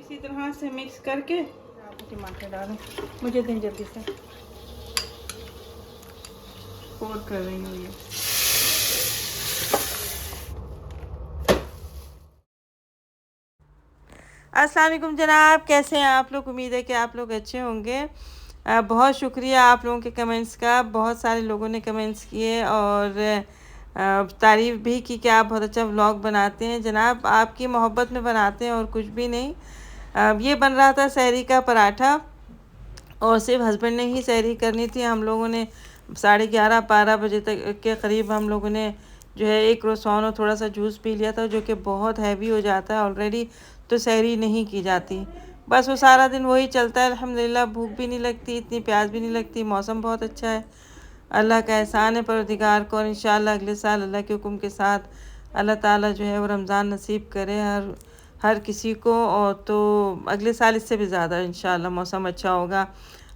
इसी तरह से मिक्स करके टमाटर डालूं। मुझे दें जल्दी से, पोर कर रही हूँ ये। अस्सलाम वालेकुम जनाब, कैसे हैं आप लोग? उम्मीद है कि आप लोग अच्छे होंगे। बहुत शुक्रिया आप लोगों के कमेंट्स का। बहुत सारे लोगों ने कमेंट्स किए और तारीफ़ भी की कि आप बहुत अच्छा व्लॉग बनाते हैं। जनाब आपकी मोहब्बत में बनाते हैं और कुछ भी नहीं। ये बन रहा था सहरी का पराठा और सिर्फ हस्बैंड ने ही सहरी करनी थी। हम लोगों ने 11:30-12 बजे तक के करीब हम लोगों ने जो है एक क्रोसान और थोड़ा सा जूस पी लिया था, जो कि बहुत हैवी हो जाता है ऑलरेडी, तो सहरी नहीं की जाती। बस वो सारा दिन वही चलता है। अल्हम्दुलिल्लाह भूख भी नहीं लगती, इतनी प्यास भी नहीं लगती, मौसम बहुत अच्छा है, अल्लाह का एहसान है परवरदिगार को। और इंशाअल्लाह अगले साल अल्लाह के हुक्म के साथ अल्लाह ताला जो है वो रमज़ान नसीब करे हर किसी को, और तो अगले साल इससे भी ज़्यादा इंशाअल्लाह मौसम अच्छा होगा।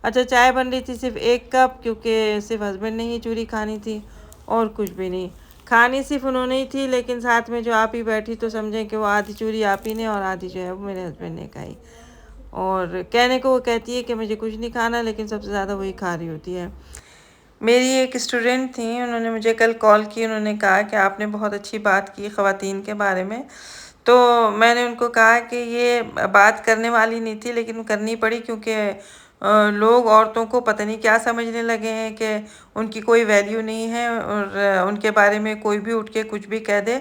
अच्छा, चाय बन रही थी सिर्फ 1 कप, क्योंकि सिर्फ हस्बैंड ने ही चूरी खानी थी और कुछ भी नहीं खानी, सिर्फ उन्होंने ही थी। लेकिन साथ में जो आप ही बैठी तो समझें कि वो आधी चूरी आप ही ने और आधी जो है वो मेरे हस्बैंड ने खाई। और कहने को वो कहती है कि मुझे कुछ नहीं खाना, लेकिन सबसे ज़्यादा वही खा रही होती है। मेरी एक स्टूडेंट थी, उन्होंने मुझे कल कॉल की। उन्होंने कहा कि आपने बहुत अच्छी बात की ख़वातीन के बारे में। तो मैंने उनको कहा कि ये बात करने वाली नहीं थी, लेकिन करनी पड़ी, क्योंकि लोग औरतों को पता नहीं क्या समझने लगे हैं कि उनकी कोई वैल्यू नहीं है और उनके बारे में कोई भी उठ के कुछ भी कह दे।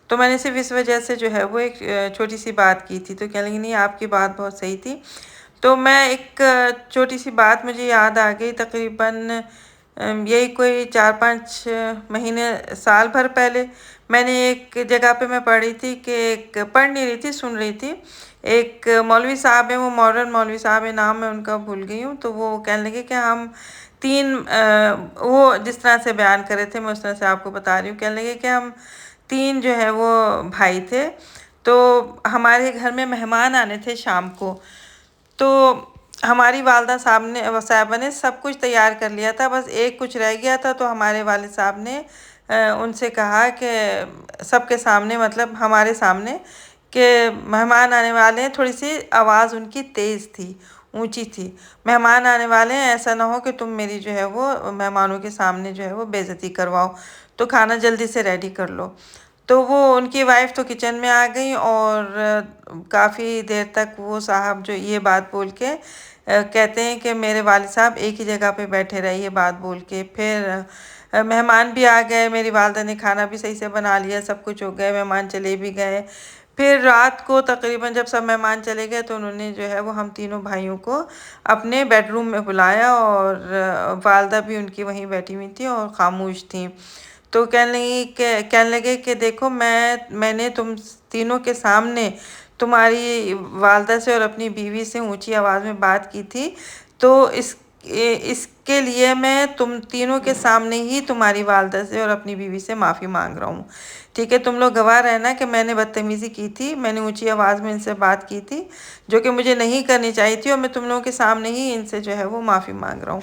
तो मैंने सिर्फ इस वजह से जो है वो एक छोटी सी बात की थी। तो कह लेंगे नहीं, आपकी बात बहुत सही थी। तो मैं एक छोटी सी बात मुझे याद आ गई। तकरीबन यही कोई 4-5 महीने, साल भर पहले मैंने एक जगह पे मैं पढ़ी थी कि एक पढ़ नहीं रही थी, सुन रही थी। एक मौलवी साहब हैं, वो मॉडर्न मौलवी साहब है, नाम मैं उनका भूल गई हूँ। तो वो कहने लगे कि हम 3 वो जिस तरह से बयान कर रहे थे, मैं उस तरह से आपको बता रही हूँ। कहने लगे कि हम 3 जो है वो भाई थे। तो हमारे घर में मेहमान आने थे शाम को। तो हमारी वालदा साहबा ने सब कुछ तैयार कर लिया था, बस एक कुछ रह गया था। तो हमारे वालिद साहब ने उनसे कहा कि सबके सामने, मतलब हमारे सामने, कि मेहमान आने वाले हैं। थोड़ी सी आवाज़ उनकी तेज़ थी, ऊंची थी। मेहमान आने वाले हैं, ऐसा ना हो कि तुम मेरी जो है वो मेहमानों के सामने जो है वो बेइज्जती करवाओ, तो खाना जल्दी से रेडी कर लो। तो वो उनकी वाइफ़ तो किचन में आ गई और काफ़ी देर तक वो साहब जो ये बात बोल के कहते हैं कि मेरे वालिद साहब एक ही जगह पे बैठे रहे, ये बात बोल के। फिर मेहमान भी आ गए, मेरी वालदा ने खाना भी सही से बना लिया, सब कुछ हो गए, मेहमान चले भी गए। फिर रात को तकरीबन जब सब मेहमान चले गए, तो उन्होंने जो है वो हम तीनों भाइयों को अपने बेडरूम में बुलाया और वालदा भी उनकी वहीं बैठी हुई थी और ख़ामोश थी। तो कहने लगे कि देखो, मैंने तुम तीनों के सामने तुम्हारी वालदा से और अपनी बीवी से ऊंची आवाज़ में बात की थी। तो इसके लिए मैं तुम तीनों के सामने ही तुम्हारी वालदा से और अपनी बीवी से माफ़ी मांग रहा हूँ। ठीक है, तुम लोग गवाह रहना कि मैंने बदतमीज़ी की थी, मैंने ऊंची आवाज़ में इनसे बात की थी, जो कि मुझे नहीं करनी चाहिए थी, और मैं तुम लोगों के सामने ही इनसे जो है वो माफ़ी मांग रहा हूँ।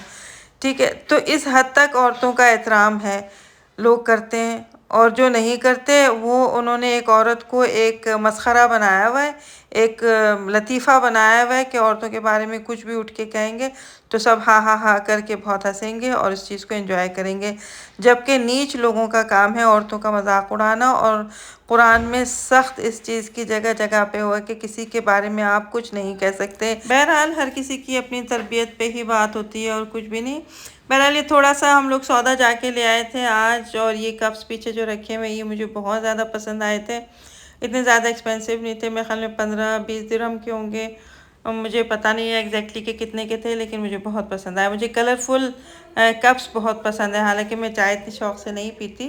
ठीक है, तो इस हद तक औरतों का एहतराम है, लोग करते हैं। और जो नहीं करते, वो उन्होंने एक औरत को एक मसखरा बनाया हुआ है, एक लतीफ़ा बनाया हुआ है कि औरतों के बारे में कुछ भी उठ के कहेंगे तो सब हाँ हाँ हाँ करके बहुत हंसेंगे और इस चीज़ को एंजॉय करेंगे। जबकि नीच लोगों का काम है औरतों का मजाक उड़ाना। और कुरान में सख्त इस चीज़ की जगह जगह पे हुआ कि किसी के बारे में आप कुछ नहीं कह सकते। बहरहाल हर किसी की अपनी तरबियत पे ही बात होती है और कुछ भी नहीं। बहरहाल ये थोड़ा सा हम लोग सौदा जाके ले आए थे आज, और ये कप्स पीछे जो रखे हुए ये मुझे बहुत ज़्यादा पसंद आए थे। इतने ज़्यादा एक्सपेंसिव नहीं थे, मेरे ख्याल में 15-20 दिरहम के होंगे, और मुझे पता नहीं है एग्जैक्टली के कितने के थे, लेकिन मुझे बहुत पसंद आया। मुझे कलरफुल कप्स बहुत पसंद है, हालांकि मैं चाय इतनी शौक से नहीं पीती।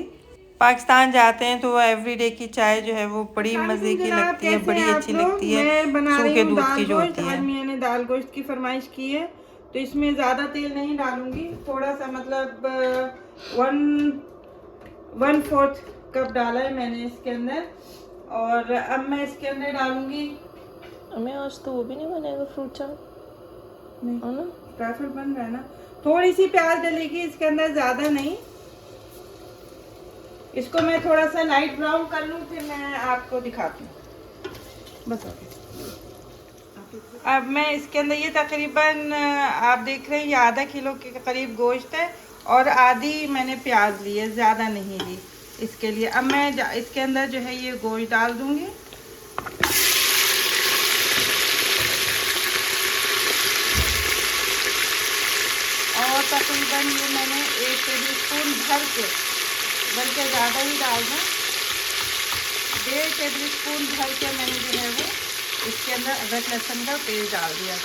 पाकिस्तान जाते हैं तो एवरीडे की चाय जो है वो बड़ी मज़े की लगती है, बड़ी अच्छी लगती है, मैं बना रही सूखे हूँ दूध दाल की जो गोश्त। होती आज है। मियाँ ने दाल गोश्त की फरमाइश की है, तो इसमें ज़्यादा तेल नहीं डालूंगी, थोड़ा सा, मतलब 1/4 कप डाला है मैंने इसके अंदर। और अब मैं इसके अंदर डालूंगी, हमें आज तो वो भी नहीं बनेगा फ्रूट चाट, नहीं है ना? ट्राइफल बन रहा है ना, थोड़ी सी प्याज डलेगी इसके अंदर, ज़्यादा नहीं। इसको मैं थोड़ा सा लाइट ब्राउन कर लूँ, फिर मैं आपको दिखाती हूँ। बस ओके, अब मैं इसके अंदर ये तकरीबन आप देख रहे हैं ये आधा किलो के करीब गोश्त है और आधी मैंने प्याज ली है, ज़्यादा नहीं ली इसके लिए। अब मैं इसके अंदर जो है ये गोश्त डाल दूँगी। और तकरीबन ये मैंने 1 टेबल स्पून भर के, बल्कि ज़्यादा ही डाल दूँ, 1.5 टेबल स्पून भर के मैंने जो है वो इसके अंदर अदरक लहसुन का पेस्ट डाल दिया।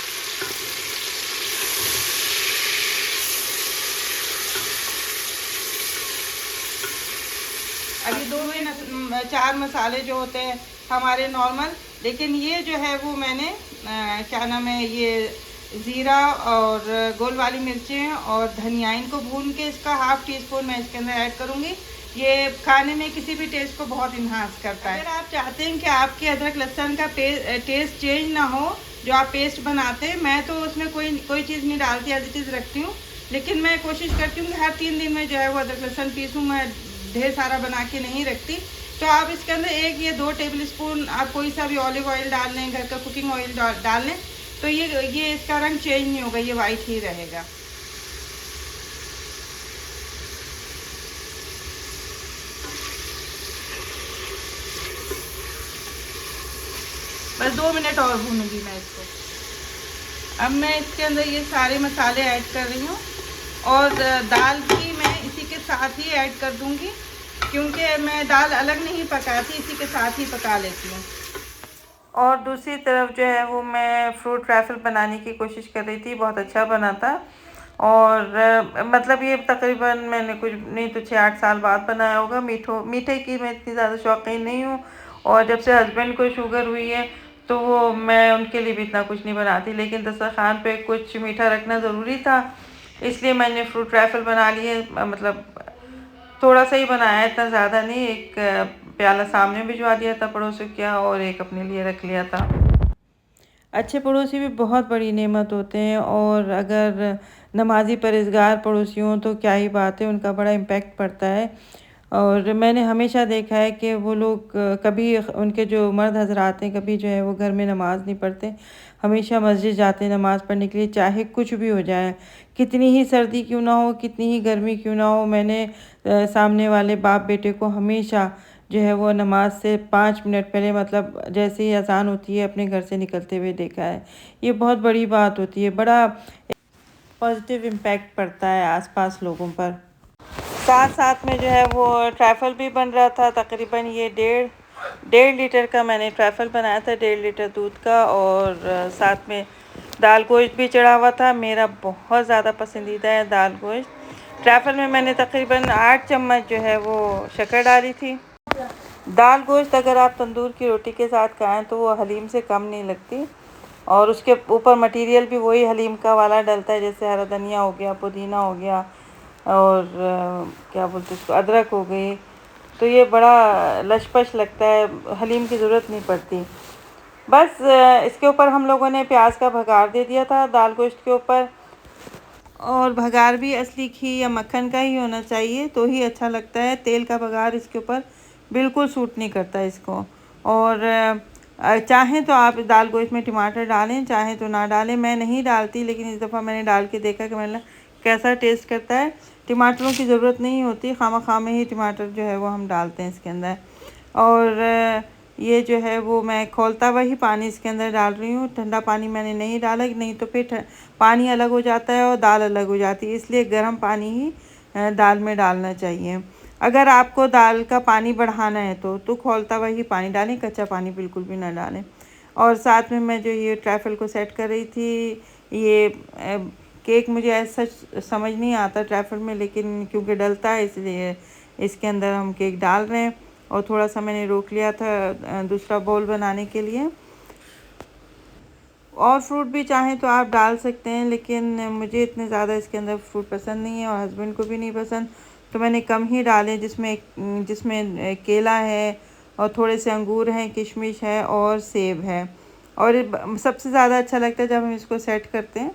अभी 2 में 4 मसाले जो होते हैं हमारे नॉर्मल, लेकिन ये जो है वो मैंने क्या नाम है, ये ज़ीरा और गोल वाली मिर्चें और धनिया, इनको भून के इसका ½ टीस्पून मैं इसके अंदर ऐड करूँगी। ये खाने में किसी भी टेस्ट को बहुत इन्हांस करता है। अगर आप चाहते हैं कि आपके अदरक लहसुन का टेस्ट चेंज ना हो, जो आप पेस्ट बनाते हैं, मैं तो उसमें कोई चीज़ नहीं डालती, एज इट इज़ रखती हूँ। लेकिन मैं कोशिश करती हूँ कि हर 3 दिन में जो है वो अदरक लहसुन पीसूँ, मैं ढेर सारा बना के नहीं रखती। तो आप इसके अंदर 1 या 2 टेबल स्पून आप कोई सा भी ऑलिव ऑयल डाल लें, घर का कुकिंग ऑयल डाल लें, तो ये इसका रंग चेंज नहीं होगा, ये वाइट ही रहेगा। बस 2 मिनट और भूनूंगी मैं इसको। अब मैं इसके अंदर ये सारे मसाले ऐड कर रही हूँ और दाल भी मैं इसी के साथ ही ऐड कर दूँगी, क्योंकि मैं दाल अलग नहीं पकाती, इसी के साथ ही पका लेती हूँ। और दूसरी तरफ जो है वो मैं फ्रूट ट्रैफल बनाने की कोशिश कर रही थी, बहुत अच्छा बना था। और मतलब ये तकरीबन मैंने कुछ नहीं तो 6-8 साल बाद बनाया होगा। मीठे की मैं इतनी ज़्यादा शौकीन नहीं हूँ, और जब से हस्बैंड को शुगर हुई है तो वो मैं उनके लिए भी इतना कुछ नहीं बनाती, लेकिन दस्तरखान पे कुछ मीठा रखना ज़रूरी था, इसलिए मैंने फ्रूट ट्रैफल बना लिए। मतलब थोड़ा सा ही बनाया, इतना ज़्यादा नहीं। एक प्याला सामने भिजवा दिया था पड़ोसी क्या, और एक अपने लिए रख लिया था। अच्छे पड़ोसी भी बहुत बड़ी नेमत होते हैं, और अगर नमाजी परहेज़गार पड़ोसी हों तो क्या ही बात है, उनका बड़ा इम्पेक्ट पड़ता है। और मैंने हमेशा देखा है कि वो लोग कभी, उनके जो मर्द हजरात हैं, कभी जो है वो घर में नमाज़ नहीं पढ़ते, हमेशा मस्जिद जाते हैं नमाज़ पढ़ने के लिए, चाहे कुछ भी हो जाए, कितनी ही सर्दी क्यों ना हो, कितनी ही गर्मी क्यों ना हो। मैंने सामने वाले बाप बेटे को हमेशा जो है वो नमाज से 5 मिनट पहले, मतलब जैसे ही अज़ान होती है, अपने घर से निकलते हुए देखा है। ये बहुत बड़ी बात होती है, बड़ा पॉजिटिव इम्पैक्ट पड़ता है आसपास लोगों पर। साथ साथ में जो है वो ट्रैफल भी बन रहा था। तकरीबन ये डेढ़ लीटर का मैंने ट्रैफल बनाया था, 1.5 लीटर दूध का, और साथ में दाल गोश्त भी चढ़ा हुआ था। मेरा बहुत ज़्यादा पसंदीदा है दाल गोश्त। ट्रैफल में मैंने तकरीबन 8 चम्मच जो है वो शक्कर डाली थी। दाल गोश्त अगर आप तंदूर की रोटी के साथ खाएं तो वो हलीम से कम नहीं लगती, और उसके ऊपर मटेरियल भी वही हलीम का वाला डलता है, जैसे हरा धनिया हो गया, पुदीना हो गया, और क्या बोलते हैं उसको, अदरक हो गई। तो ये बड़ा लशपश लगता है, हलीम की ज़रूरत नहीं पड़ती। बस इसके ऊपर हम लोगों ने प्याज का भगार दे दिया था दाल गोश्त के ऊपर, और भगार भी असली घी या मक्खन का ही होना चाहिए, तो ही अच्छा लगता है। तेल का भगार इसके ऊपर बिल्कुल सूट नहीं करता इसको। और चाहें तो आप दाल गोश्त में टमाटर डालें, चाहें तो ना डालें। मैं नहीं डालती, लेकिन इस दफ़ा मैंने डाल के देखा कि मैंने कैसा टेस्ट करता है। टमाटरों की ज़रूरत नहीं होती, खामा में ही टमाटर जो है वो हम डालते हैं इसके अंदर। और ये जो है वो मैं खौलता हुआ ही पानी इसके अंदर डाल रही हूँ, ठंडा पानी मैंने नहीं डाला, नहीं तो फिर पानी अलग हो जाता है और दाल अलग हो जाती है, इसलिए गर्म पानी ही दाल में डालना चाहिए। अगर आपको दाल का पानी बढ़ाना है तो खौलता हुआ ही पानी डालें, कच्चा पानी बिल्कुल भी ना डालें। और साथ में मैं जो ये ट्रैफल को सेट कर रही थी, ये केक मुझे ऐसा समझ नहीं आता ट्रैफल में, लेकिन क्योंकि डलता है इसलिए इसके अंदर हम केक डाल रहे हैं। और थोड़ा सा मैंने रोक लिया था दूसरा बाउल बनाने के लिए। और फ्रूट भी चाहें तो आप डाल सकते हैं, लेकिन मुझे इतने ज़्यादा इसके अंदर फ्रूट पसंद नहीं है, और हस्बैंड को भी नहीं पसंद, तो मैंने कम ही डाले। जिसमें केला है, और थोड़े से अंगूर हैं, किशमिश है, और सेब है। और सबसे ज़्यादा अच्छा लगता है जब हम इसको सेट करते हैं।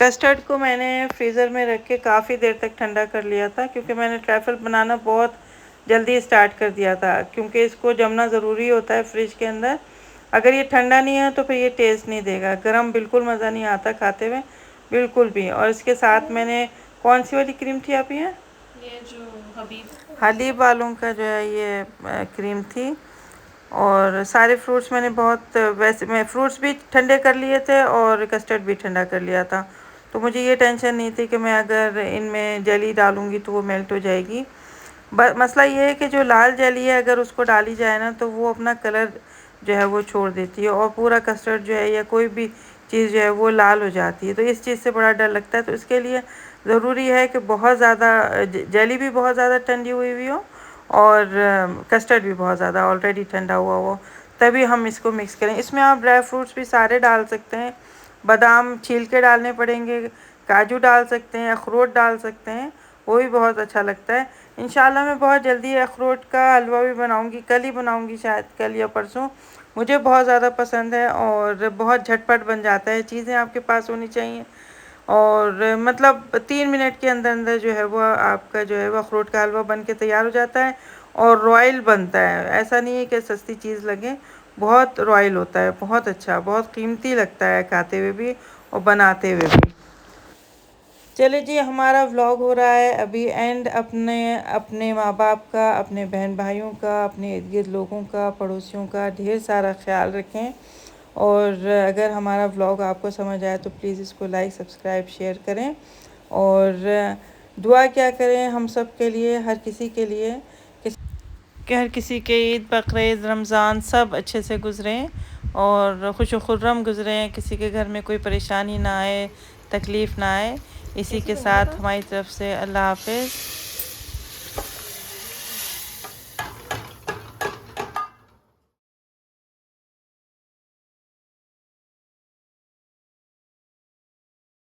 कस्टर्ड को मैंने फ्रीज़र में रख के काफ़ी देर तक ठंडा कर लिया था, क्योंकि मैंने ट्रैफल बनाना बहुत जल्दी स्टार्ट कर दिया था, क्योंकि इसको जमना ज़रूरी होता है फ्रिज के अंदर। अगर ये ठंडा नहीं है तो फिर ये टेस्ट नहीं देगा। गरम बिल्कुल मज़ा नहीं आता खाते हुए, बिल्कुल भी। और इसके साथ मैंने कौन सी वाली क्रीम थी आप ये जो हलीब वालों का जो है ये क्रीम थी। और सारे फ्रूट्स मैंने बहुत वैसे मैं फ्रूट्स भी ठंडे कर लिए थे और कस्टर्ड भी ठंडा कर लिया था, तो मुझे ये टेंशन नहीं थी कि मैं अगर इनमें जेली डालूँगी तो वो मेल्ट हो जाएगी। मसला ये है कि जो लाल जेली है अगर उसको डाली जाए ना तो वो अपना कलर जो है वो छोड़ देती है और पूरा कस्टर्ड जो है या कोई भी चीज़ जो है वो लाल हो जाती है, तो इस चीज़ से बड़ा डर लगता है। तो इसके लिए ज़रूरी है कि बहुत ज़्यादा जेली भी बहुत ज़्यादा ठंडी हुई हुई हो और कस्टर्ड भी बहुत ज़्यादा ऑलरेडी ठंडा हुआ हो, तभी हम इसको मिक्स करें। इसमें आप ड्राई फ्रूट्स भी सारे डाल सकते हैं, बादाम छील के डालने पड़ेंगे, काजू डाल सकते हैं, अखरोट डाल सकते हैं, वो भी बहुत अच्छा लगता है। इंशाल्लाह मैं बहुत जल्दी अखरोट का हलवा भी बनाऊंगी, कल ही बनाऊंगी, शायद कल या परसों। मुझे बहुत ज़्यादा पसंद है और बहुत झटपट बन जाता है। चीज़ें आपके पास होनी चाहिए और मतलब 3 मिनट के अंदर अंदर जो है वो आपका जो है वो अखरोट का हलवा बन के तैयार हो जाता है और रॉयल बनता है। ऐसा नहीं है कि सस्ती चीज़ लगे, बहुत रॉयल होता है, बहुत अच्छा, बहुत कीमती लगता है खाते हुए भी और बनाते हुए भी। चले जी, हमारा व्लॉग हो रहा है अभी एंड। अपने अपने माँ बाप का, अपने बहन भाइयों का, अपने इर्द गिर्द लोगों का, पड़ोसियों का ढेर सारा ख्याल रखें। और अगर हमारा व्लॉग आपको समझ आए तो प्लीज़ इसको लाइक सब्सक्राइब शेयर करें और दुआ क्या करें हम सब के लिए, हर किसी के लिए कि हर किसी के ईद बकरीद रमज़ान सब अच्छे से गुज़रें और खुश खुर्रम गुज़रें, किसी के घर में कोई परेशानी ना आए, तकलीफ़ ना आए। इसी के साथ हमारी तरफ से अल्लाह हाफ़िज़।